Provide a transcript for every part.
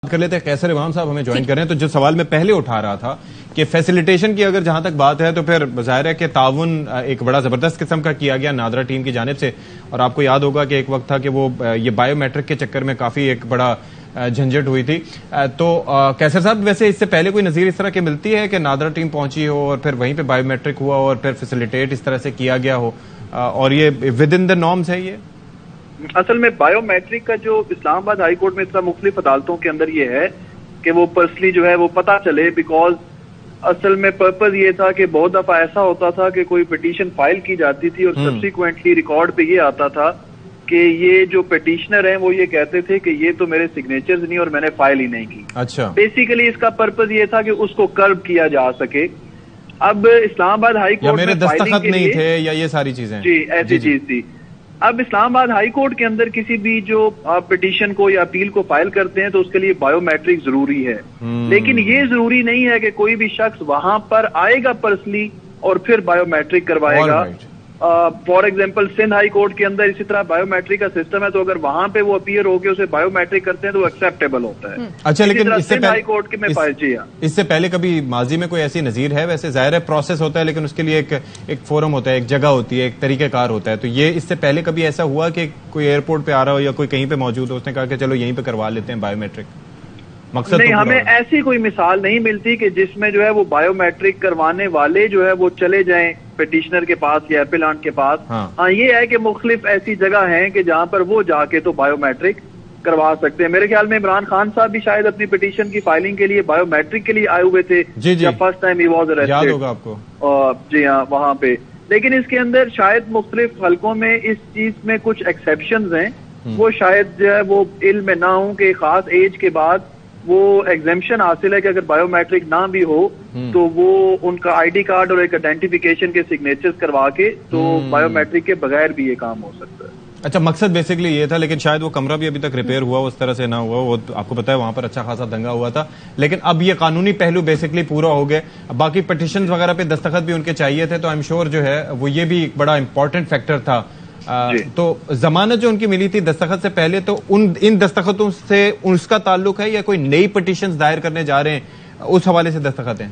کر لیتے ہیں قیصر امام صاحب ہمیں جوائن کر رہے ہیں. تو جو سوال میں پہلے اٹھا رہا تھا کہ فیسیلیٹیشن کی اگر جہاں تک بات ہے تو پھر ظاہر ہے کہ تعاون ایک بڑا زبردست قسم کا کیا گیا نادرا ٹیم کی جانب سے, اور آپ کو یاد ہوگا کہ ایک وقت تھا کہ وہ یہ بایو میٹرک کے چکر میں کافی ایک بڑا جھنجھٹ ہوئی تھی. تو قیصر صاحب ویسے اس سے پہلے کوئی نظیر اس طرح کی ملتی ہے کہ نادرا ٹیم پہنچی ہو اور پھر وہیں پہ بایو میٹرک ہوا اور پھر فیسیلیٹیٹ اس طرح سے کیا گیا ہو, اور یہ ود ان دا نارمز ہے؟ یہ اصل میں بایو میٹرک کا جو اسلام آباد ہائی کورٹ میں اس طرح مختلف عدالتوں کے اندر یہ ہے کہ وہ پرسنلی جو ہے وہ پتہ چلے, بیکاز اصل میں پرپز یہ تھا کہ بہت دفعہ ایسا ہوتا تھا کہ کوئی پٹیشن فائل کی جاتی تھی اور سبسیکوینٹلی ریکارڈ پہ یہ آتا تھا کہ یہ جو پٹیشنر ہیں وہ یہ کہتے تھے کہ یہ تو میرے سگنیچرز نہیں اور میں نے فائل ہی نہیں کی. اچھا, بیسیکلی اس کا پرپز یہ تھا کہ اس کو کرب کیا جا سکے. اب اسلام آباد ہائی کورٹ میں دستخط نہیں تھے یا یہ ساری چیزیں, جی ایسی چیز تھی. اب اسلام آباد ہائی کورٹ کے اندر کسی بھی جو پٹیشن کو یا اپیل کو فائل کرتے ہیں تو اس کے لیے بایو میٹرک ضروری ہے, لیکن یہ ضروری نہیں ہے کہ کوئی بھی شخص وہاں پر آئے گا پرسنلی اور پھر بایو میٹرک کروائے گا. For example Sindh high court کے اندر اسی طرح بایو میٹرک کا سسٹم ہے, تو اگر وہاں پہ وہ اپیئر ہو کے اسے بایو میٹرک کرتے ہیں تو وہ ایکسیپٹیبل ہوتا ہے. اچھا, لیکن اس سے پہلے کبھی ماضی میں کوئی ایسی نظیر ہے؟ ویسے ظاہر ہے پروسیس ہوتا ہے لیکن اس کے لیے ایک فورم ہوتا ہے, ایک جگہ ہوتی ہے, ایک طریقہ کار ہوتا ہے. تو یہ اس سے پہلے کبھی ایسا ہوا کہ کوئی ایئرپورٹ پہ آ رہا ہو یا کوئی کہیں پہ موجود ہو, اس نے کہا کہ چلو یہیں پہ کروا لیتے ہیں بایو میٹرک؟ مقصد نہیں, ہمیں ایسی کوئی مثال نہیں ملتی کہ جس میں جو ہے وہ بایو میٹرک کروانے والے جو ہے وہ چلے جائیں پٹیشنر کے پاس یا اپیلانٹ کے پاس. ہاں, یہ ہے کہ مختلف ایسی جگہ ہیں کہ جہاں پر وہ جا کے تو بایو میٹرک کروا سکتے ہیں. میرے خیال میں عمران خان صاحب بھی شاید اپنی پٹیشن کی فائلنگ کے لیے بایو میٹرک کے لیے آئے ہوئے تھے جب first time he was arrested, یاد ہوگا آپ کو. جی ہاں, وہاں پہ. لیکن اس کے اندر شاید مختلف حلقوں میں اس چیز میں کچھ ایکسیپشنز ہیں, وہ شاید جو ہے وہ علم میں نہ ہوں کہ خاص ایج کے بعد وہ ایگزیمپشن حاصل ہے کہ اگر بایو میٹرک نہ بھی ہو تو وہ ان کا آئی ڈی کارڈ اور ایک آئیڈینٹیفیکیشن کے سگنیچرز کروا کے تو بایو میٹرک کے بغیر بھی یہ کام ہو سکتا ہے. اچھا, مقصد بیسکلی یہ تھا, لیکن شاید وہ کمرہ بھی ابھی تک ریپیئر ہوا اس طرح سے نہ ہوا. وہ آپ کو پتا ہے وہاں پر اچھا خاصا دنگا ہوا تھا, لیکن اب یہ قانونی پہلو بیسکلی پورا ہو گئے. باقی پٹیشنز وغیرہ پہ دستخط بھی ان کے چاہیے تھے, تو آئی ایم شیور جو ہے وہ یہ بھی ایک بڑا امپورٹنٹ فیکٹر تھا. تو ضمانت جو ان کی ملی تھی دستخط سے پہلے, تو ان دستخطوں سے اس کا تعلق ہے یا کوئی نئی پٹیشنز دائر کرنے جا رہے ہیں اس حوالے سے دستخط ہیں؟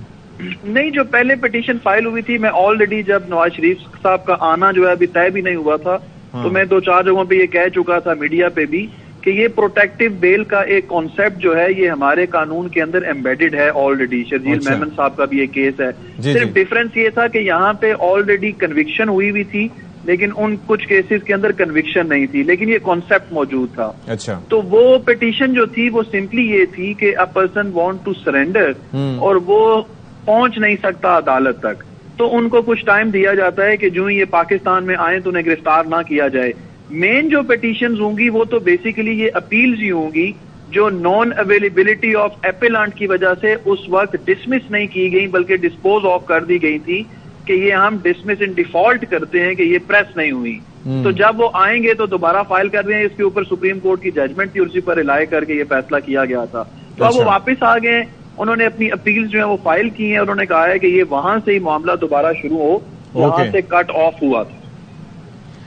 نہیں, جو پہلے پٹیشن فائل ہوئی تھی, میں آلریڈی جب نواز شریف صاحب کا آنا جو ہے ابھی طے بھی نہیں ہوا تھا, تو میں 2-4 جگہوں پہ یہ کہہ چکا تھا میڈیا پہ بھی کہ یہ پروٹیکٹیو بیل کا ایک کانسیپٹ جو ہے یہ ہمارے قانون کے اندر ایمبیڈڈ ہے آلریڈی. شرجیل میمن صاحب کا بھی یہ کیس ہے. صرف ڈفرنس یہ تھا کہ یہاں پہ آلریڈی کنوکشن ہوئی تھی, لیکن ان کچھ کیسز کے اندر کنوکشن نہیں تھی, لیکن یہ کانسیپٹ موجود تھا. اچھا, تو وہ پٹیشن جو تھی وہ سمپلی یہ تھی کہ a person want to surrender اور وہ پہنچ نہیں سکتا عدالت تک, تو ان کو کچھ ٹائم دیا جاتا ہے کہ جو یہ پاکستان میں آئیں تو انہیں گرفتار نہ کیا جائے. مین جو پٹیشنز ہوں گی وہ تو بیسیکلی یہ اپیلز ہی ہوں گی جو نان اویلیبلٹی آف اپیلانٹ کی وجہ سے اس وقت ڈسمس نہیں کی گئی بلکہ ڈسپوز آف کر دی گئی تھی کہ یہ ہم ڈسمس ان ڈیفالٹ کرتے ہیں کہ یہ پریس نہیں ہوئی. تو جب وہ آئیں گے تو دوبارہ فائل کر رہے ہیں, اس کے اوپر سپریم کورٹ کی ججمنٹ تھی, اسی پر ریلائی کر کے یہ فیصلہ کیا گیا تھا. تو اب وہ واپس آ گئے, انہوں نے اپنی اپیل جو ہے وہ فائل کی ہیں, انہوں نے کہا ہے کہ یہ وہاں سے ہی معاملہ دوبارہ شروع ہو, وہاں سے کٹ آف ہوا تھا.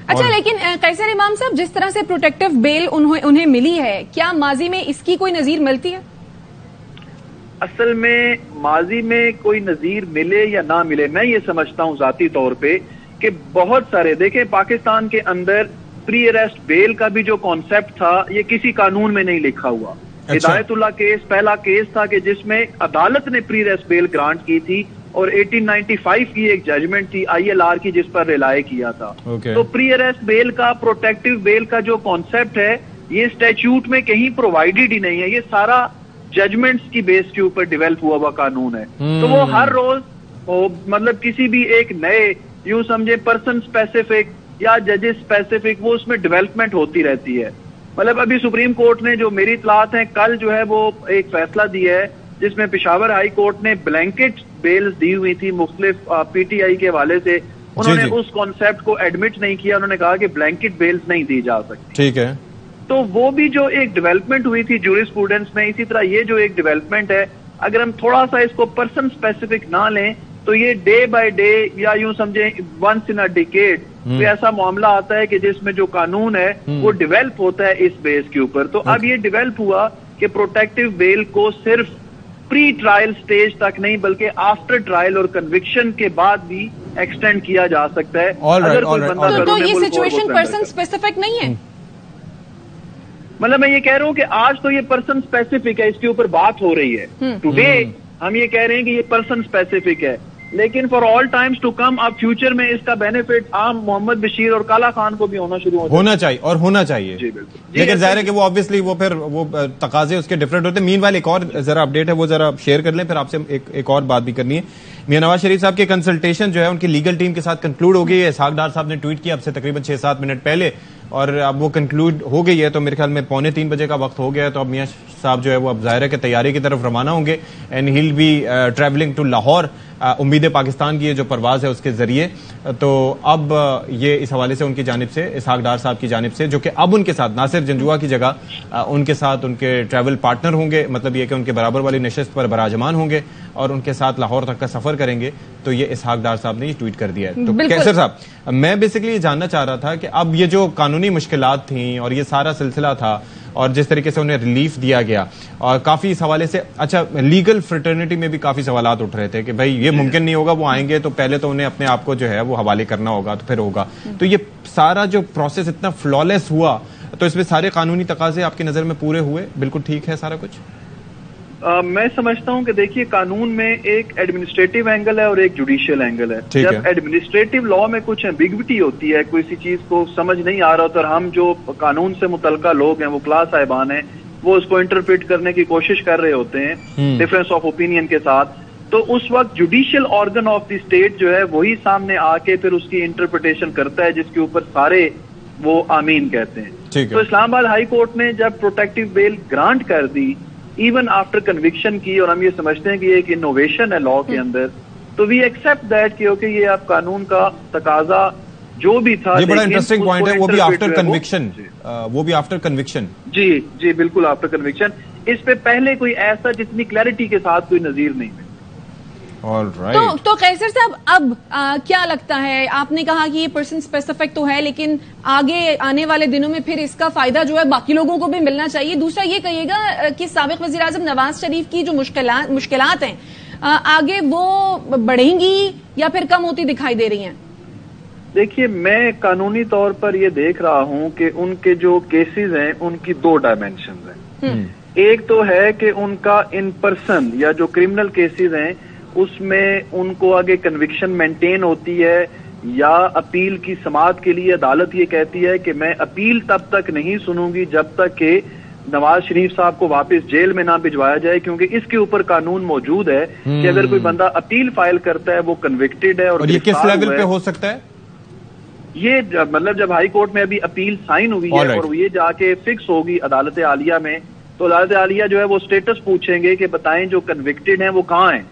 اچھا, لیکن قیصر امام صاحب جس طرح سے پروٹیکٹیو بیل انہیں ملی ہے, کیا ماضی میں اس کی کوئی نظیر ملتی ہے؟ اصل میں ماضی میں کوئی نظیر ملے یا نہ ملے, میں یہ سمجھتا ہوں ذاتی طور پہ کہ بہت سارے, دیکھیں پاکستان کے اندر پری اریسٹ بیل کا بھی جو کانسیپٹ تھا یہ کسی قانون میں نہیں لکھا ہوا. ہدایت اللہ کیس پہلا کیس تھا کہ جس میں عدالت نے پری اریسٹ بیل گرانٹ کی تھی اور 1895 کی ایک ججمنٹ تھی ILR کی جس پر ریلائی کیا تھا. تو پری اریسٹ بیل کا, پروٹیکٹیو بیل کا جو کانسیپٹ ہے یہ اسٹیچیوٹ میں کہیں پرووائڈڈ ہی نہیں ہے, یہ سارا ججمنٹس کی بیس کے اوپر ڈیولپ ہوا ہوا قانون ہے. تو وہ ہر روز مطلب کسی بھی ایک نئے یوں سمجھے پرسن اسپیسیفک یا ججز اسپیسیفک وہ اس میں ڈیولپمنٹ ہوتی رہتی ہے. مطلب ابھی سپریم کورٹ نے جو میری اطلاعات ہیں کل جو ہے وہ ایک فیصلہ دیا ہے جس میں پشاور ہائی کورٹ نے بلینکٹ بیلز دی ہوئی تھی مختلف PTI کے حوالے سے. انہوں نے اس کانسیپٹ کو ایڈمٹ نہیں کیا, انہوں نے کہا کہ بلینکٹ بیلز نہیں دی جا سکتی. ٹھیک ہے, تو وہ بھی جو ایک ڈیولپمنٹ ہوئی تھی جورسپروڈنس میں, اسی طرح یہ جو ایک ڈیولپمنٹ ہے اگر ہم تھوڑا سا اس کو پرسن اسپیسیفک نہ لیں تو یہ ڈے بائی ڈے یا یوں سمجھیں ونس ان اے ڈیکیڈ ایسا معاملہ آتا ہے کہ جس میں جو قانون ہے وہ ڈیولپ ہوتا ہے اس بیس کے اوپر. تو اب یہ ڈیولپ ہوا کہ پروٹیکٹیو بیل کو صرف پری ٹرائل سٹیج تک نہیں بلکہ آفٹر ٹرائل اور کنوکشن کے بعد بھی ایکسٹینڈ کیا جا سکتا ہے. اگر کوئی بندہ تو یہ سچویشن پرسن اسپیسیفک نہیں ہے. مطلب میں یہ کہہ رہا ہوں کہ آج تو یہ پرسن اسپیسیفک ہے, اس کے اوپر بات ہو رہی ہے. ٹوڈے ہم یہ کہہ رہے ہیں کہ یہ پرسن اسپیسیفک ہے, لیکن for all times to come اب فیوچر میں اس کا بینیفٹ عام محمد بشیر اور کالا خان کو بھی ہونا چاہیے اور ہونا چاہیے. جی بالکل. لیکن ظاہر ہے کہ وہ آبویسلی وہ پھر وہ تقاضے اس کے ڈفرینٹ ہوتے ہیں. مین وائل ایک اور ذرا اپڈیٹ ہے وہ ذرا شیئر کر لیں, پھر آپ سے ایک اور بات بھی کرنی ہے. میاں نواز شریف صاحب کی کنسلٹیشن جو ہے ان کی لیگل ٹیم کے ساتھ کنکلوڈ ہو گئی ہے. اسحاق ڈار صاحب نے ٹویٹ کیا اب سے تقریباً 6-7 منٹ پہلے, اور اب وہ کنکلوڈ ہو گئی ہے. تو میرے خیال میں 2:45 بجے کا وقت ہو گیا ہے. تو اب میاں صاحب جو ہے وہ اب ظاہر ہے کہ تیاری کی طرف روانہ ہوں گے, and he'll be travelling to Lahore. امید پاکستان کی یہ جو پرواز ہے اس کے ذریعے. تو اب یہ اس حوالے سے ان کی جانب سے اسحاق ڈار صاحب کی جانب سے, جو کہ اب ان کے ساتھ ناصر جنجوعہ کی جگہ ان کے ساتھ ان کے ٹریول پارٹنر ہوں گے, مطلب یہ کہ ان کے برابر والی نشست پر براجمان ہوں گے اور ان کے ساتھ لاہور تک کا سفر کریں گے. تو یہ اسحاق ڈار صاحب نے یہ ٹویٹ کر دیا ہے. تو کیسر صاحب, میں بیسیکلی یہ جاننا چاہ رہا تھا کہ اب یہ جو قانونی مشکلات تھیں اور یہ سارا سلسلہ تھا, اور جس طریقے سے انہیں ریلیف دیا گیا, اور کافی اس حوالے سے اچھا لیگل فریٹرنیٹی میں بھی کافی سوالات اٹھ رہے تھے کہ بھائی یہ ممکن نہیں ہوگا, وہ آئیں گے تو پہلے تو انہیں اپنے آپ کو جو ہے وہ حوالے کرنا ہوگا تو پھر ہوگا. تو یہ سارا جو پروسیس اتنا فلالیس ہوا, تو اس میں سارے قانونی تقاضے آپ کی نظر میں پورے ہوئے, بالکل ٹھیک ہے سارا کچھ؟ میں سمجھتا ہوں کہ دیکھیے قانون میں ایک ایڈمنسٹریٹو اینگل ہے اور ایک جوڈیشل اینگل ہے. جب ایڈمنسٹریٹو لا میں کچھ ایمبیگوٹی ہوتی ہے, کوئی سی چیز کو سمجھ نہیں آ رہا ہوتا, اور ہم جو قانون سے متعلقہ لوگ ہیں وہ کلاس صاحبان ہیں, وہ اس کو انٹرپریٹ کرنے کی کوشش کر رہے ہوتے ہیں ڈفرینس آف اوپینین کے ساتھ, تو اس وقت judicial organ of the state جو ہے وہی سامنے آ کے پھر اس کی انٹرپریٹیشن کرتا ہے, جس کے اوپر سارے وہ آمین کہتے ہیں. تو اسلام آباد ہائی کورٹ نے جب پروٹیکٹیو بیل گرانٹ کر دی ایون آفٹر کنوکشن کی, اور ہم یہ سمجھتے ہیں کہ یہ ایک انوویشن ہے لا کے اندر, تو وی ایکسپٹ دیٹ کہ اوکے یہ آپ قانون کا تقاضا جو بھی تھا. یہ بڑا انٹرسٹنگ پوائنٹ ہے, وہ بھی آفٹر کنوکشن, وہ بھی آفٹر کنوکشن. جی بالکل آفٹر کنوکشن. اس پہ پہلے کوئی ایسا جتنی کلیئرٹی کے ساتھ کوئی نظیر نہیں ہے. تو قیصر صاحب اب کیا لگتا ہے, آپ نے کہا کہ یہ پرسن اسپیسیفک تو ہے, لیکن آگے آنے والے دنوں میں پھر اس کا فائدہ جو ہے باقی لوگوں کو بھی ملنا چاہیے. دوسرا یہ کہیے گا کہ سابق وزیر اعظم نواز شریف کی جو مشکلات ہیں آگے وہ بڑھیں گی یا پھر کم ہوتی دکھائی دے رہی ہیں؟ دیکھیے میں قانونی طور پر یہ دیکھ رہا ہوں کہ ان کے جو کیسز ہیں ان کی 2 ڈائمینشنز ہیں. ایک تو ہے کہ ان کا ان پرسن یا جو کرمنل کیسز ہیں اس میں ان کو آگے کنوکشن مینٹین ہوتی ہے, یا اپیل کی سماعت کے لیے عدالت یہ کہتی ہے کہ میں اپیل تب تک نہیں سنوں گی جب تک کہ نواز شریف صاحب کو واپس جیل میں نہ بھجوایا جائے, کیونکہ اس کے اوپر قانون موجود ہے کہ اگر کوئی بندہ اپیل فائل کرتا ہے وہ کنوکٹڈ ہے. اور یہ کس لیول پہ ہو سکتا ہے؟ یہ مطلب جب ہائی کورٹ میں ابھی اپیل سائن ہوئی ہے اور یہ جا کے فکس ہوگی عدالت عالیہ میں, تو عدالت عالیہ جو ہے وہ سٹیٹس پوچھیں گے کہ بتائیں جو کنوکٹڈ ہیں وہ کہاں ہیں,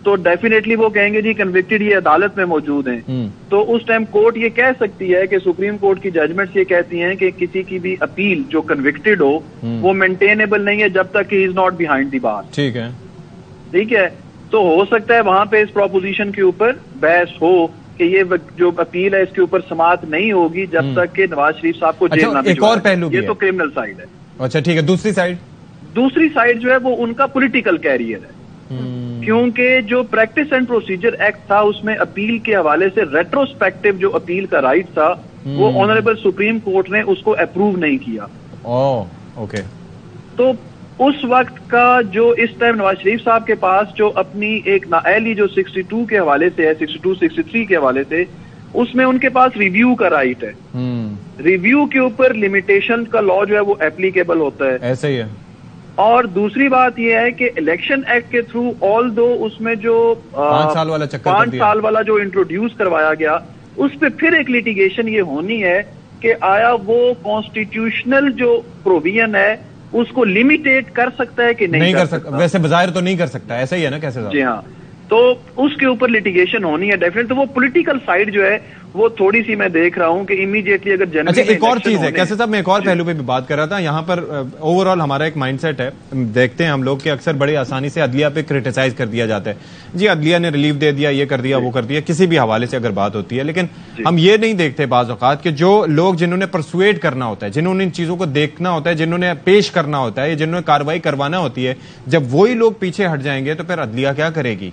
تو ڈیفینیٹلی وہ کہیں گے جی کنوکٹڈ یہ عدالت میں موجود ہیں. تو اس ٹائم کورٹ یہ کہہ سکتی ہے کہ سپریم کورٹ کی ججمنٹس یہ کہتی ہیں کہ کسی کی بھی اپیل جو کنوکٹڈ ہو وہ مینٹینیبل نہیں ہے جب تک کہ ہی از ناٹ بیہائنڈ دی بار. ٹھیک ہے, تو ہو سکتا ہے وہاں پہ اس پروپوزیشن کے اوپر بحث ہو کہ یہ جو اپیل ہے اس کے اوپر سماعت نہیں ہوگی جب تک کہ نواز شریف صاحب کو جیل نہ بھجوایا. ایک اور پہلو یہ تو کرمنل سائڈ ہے. اچھا ٹھیک ہے, دوسری سائڈ جو ہے وہ ان کا پولیٹیکل کیریئر ہے, کیونکہ جو پریکٹس اینڈ پروسیجر ایکٹ تھا اس میں اپیل کے حوالے سے ریٹروسپیکٹو جو اپیل کا رائٹ تھا وہ آنریبل سپریم کورٹ نے اس کو اپروو نہیں کیا. تو اس وقت کا جو اس ٹائم نواز شریف صاحب کے پاس جو اپنی ایک نااہلی جو 62 کے حوالے سے ہے, 62-63 کے حوالے سے, اس میں ان کے پاس ریویو کا رائٹ ہے. ریویو کے اوپر لمیٹیشن کا لا جو ہے وہ اپلیکیبل ہوتا ہے. ایسا ہی ہے. اور دوسری بات یہ ہے کہ الیکشن ایکٹ کے تھرو آل دو اس میں جو 5 سال والا جو انٹروڈیوس کروایا گیا اس پہ پھر ایک لیٹیگیشن یہ ہونی ہے کہ آیا وہ کانسٹیٹیوشنل جو پروویژن ہے اس کو لمیٹیٹ کر سکتا ہے کہ نہیں کر سکتا. ویسے بظاہر تو نہیں کر سکتا, ایسا ہی ہے نا کیسے؟ جی ہاں, تو اس کے اوپر لیٹیگیشن ہونی ہے ڈیفینیٹ. تو وہ پولیٹیکل سائڈ جو ہے وہ تھوڑی سی میں دیکھ رہا ہوں کہ امیڈیٹلی اگر جنرل اچھا ایک اور چیز ہے کیسے صاحب میں ایک اور پہلو پہ بھی بات کر رہا تھا. یہاں پر اوور آل ہمارا ایک مائنڈ سیٹ ہے, دیکھتے ہیں ہم لوگ کہ اکثر بڑی آسانی سے عدلیہ پہ کرٹیسائز کر دیا جاتا ہے, جی عدلیہ نے ریلیف دے دیا, یہ کر دیا, وہ کر دیا, کسی بھی حوالے سے اگر بات ہوتی ہے, لیکن ہم یہ نہیں دیکھتے بعض اوقات کہ جو لوگ جنہوں نے پرسویٹ کرنا ہوتا ہے, جنہوں نے ان چیزوں کو دیکھنا ہوتا ہے, جنہوں نے پیش کرنا ہوتا ہے, جنہوں نے کارروائی کروانا ہوتی ہے, جب وہی لوگ پیچھے ہٹ جائیں گے تو پھر عدلیہ کیا کرے گی؟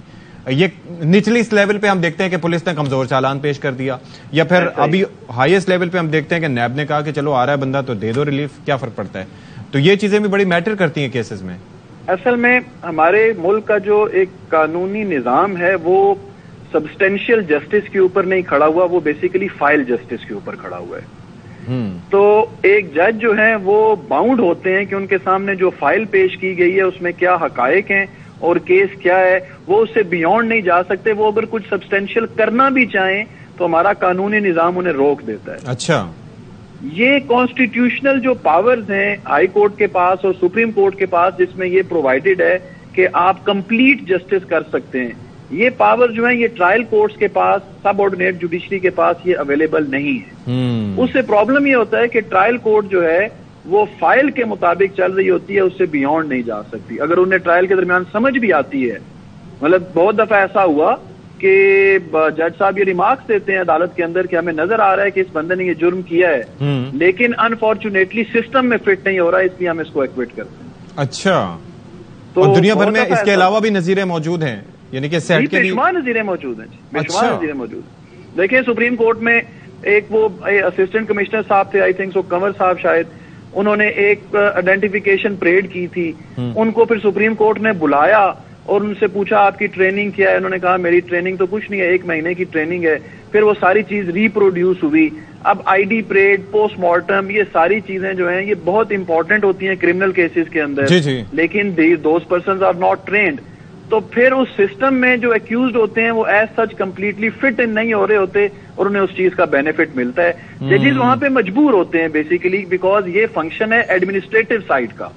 یہ نچلی اس لیول پہ ہم دیکھتے ہیں کہ پولیس نے کمزور چالان پیش کر دیا, یا پھر ابھی ہائیسٹ لیول پہ ہم دیکھتے ہیں کہ نیب نے کہا کہ چلو آ رہا ہے بندہ تو دے دو ریلیف, کیا فرق پڑتا ہے؟ تو یہ چیزیں بھی بڑی میٹر کرتی ہیں کیسز میں. اصل میں ہمارے ملک کا جو ایک قانونی نظام ہے وہ سبسٹینشیل جسٹس کے اوپر نہیں کھڑا ہوا, وہ بیسیکلی فائل جسٹس کے اوپر کھڑا ہوا ہے. تو ایک جج جو ہیں وہ باؤنڈ ہوتے ہیں کہ ان کے سامنے جو فائل پیش کی گئی ہے اس میں کیا حقائق ہیں اور کیس کیا ہے, وہ اس سے بیونڈ نہیں جا سکتے. وہ اگر کچھ سبسٹینشیل کرنا بھی چاہیں تو ہمارا قانونی نظام انہیں روک دیتا ہے. اچھا, یہ کانسٹیٹیوشنل جو پاورز ہیں ہائی کورٹ کے پاس اور سپریم کورٹ کے پاس, جس میں یہ پرووائڈڈ ہے کہ آپ کمپلیٹ جسٹس کر سکتے ہیں, یہ پاور جو ہیں یہ ٹرائل کورٹس کے پاس, سب آرڈینیٹ جوڈیشری کے پاس یہ اویلیبل نہیں ہے. اس سے پرابلم یہ ہوتا ہے کہ ٹرائل کورٹ جو ہے وہ فائل کے مطابق چل رہی ہوتی ہے, اس سے بیونڈ نہیں جا سکتی. اگر انہیں ٹرائل کے درمیان سمجھ بھی آتی ہے, مطلب بہت دفعہ ایسا ہوا کہ جج صاحب یہ ریمارکس دیتے ہیں عدالت کے اندر کہ ہمیں نظر آ رہا ہے کہ اس بندے نے یہ جرم کیا ہے, لیکن انفارچونیٹلی سسٹم میں فٹ نہیں ہو رہا ہے, اس لیے ہم اس کو ایکویٹ کرتے ہیں. اچھا, تو دنیا بھر میں اس کے علاوہ بھی نظیریں موجود ہیں, یعنی کہ سیٹ کے بے شمار نظیریں موجود ہیں, بے شمار نظیریں موجود ہیں. دیکھیں سپریم کورٹ میں ایک وہ اسسٹنٹ کمشنر صاحب تھے, آئی تھنک سو کنور صاحب شاید, انہوں نے ایک آئیڈینٹیفیکیشن پریڈ کی تھی. ان کو پھر سپریم کورٹ نے بلایا اور ان سے پوچھا آپ کی ٹریننگ کیا ہے, انہوں نے کہا میری ٹریننگ تو کچھ نہیں ہے, 1 مہینے کی ٹریننگ ہے. پھر وہ ساری چیز ریپروڈیوس ہوئی. اب I D parade, post mortem, یہ ساری چیزیں جو ہیں یہ بہت امپورٹنٹ ہوتی ہیں کرمنل کیسز کے اندر, لیکن those persons are not trained. تو پھر اس سسٹم میں جو ایکیوزڈ ہوتے ہیں وہ ایز سچ کمپلیٹلی فٹ ان نہیں ہو رہے ہوتے اور انہیں اس چیز کا بینیفٹ ملتا ہے. ججز وہاں پہ مجبور ہوتے ہیں بیسیکلی, بیکاز یہ فنکشن ہے ایڈمنسٹریٹو سائڈ کا,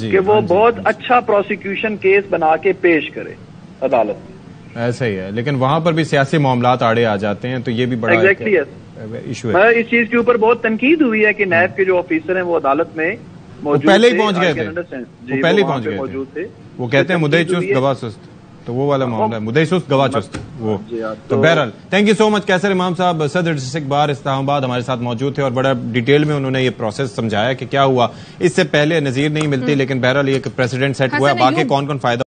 کہ وہ بہت اچھا پروسیکیوشن کیس بنا کے پیش کرے عدالت میں. ایسا ہی ہے, لیکن وہاں پر بھی سیاسی معاملات آڑے آ جاتے ہیں, تو یہ بھی بڑا ایشو ہے. اس چیز کے اوپر بہت تنقید ہوئی ہے کہ نیب کے جو آفیسر ہیں وہ عدالت میں پہلے ہی پہنچ گئے تھے, وہ پہلے ہی پہنچ گئے تھے. وہ کہتے ہیں مدعی چست گواہ سست, تو وہ والا معاملہ ہے, مدعی سست گواہ چست وہ. تو بہرحال تھینک یو سو مچ کیسر امام صاحب, صدر ڈسٹرکٹ بار اسلام آباد, ہمارے ساتھ موجود تھے اور بڑا ڈیٹیل میں انہوں نے یہ پروسیس سمجھایا کہ کیا ہوا. اس سے پہلے نظیر نہیں ملتی, لیکن بہرحال یہ پریسیڈنٹ سیٹ ہوا ہے, باقی کون کون فائدہ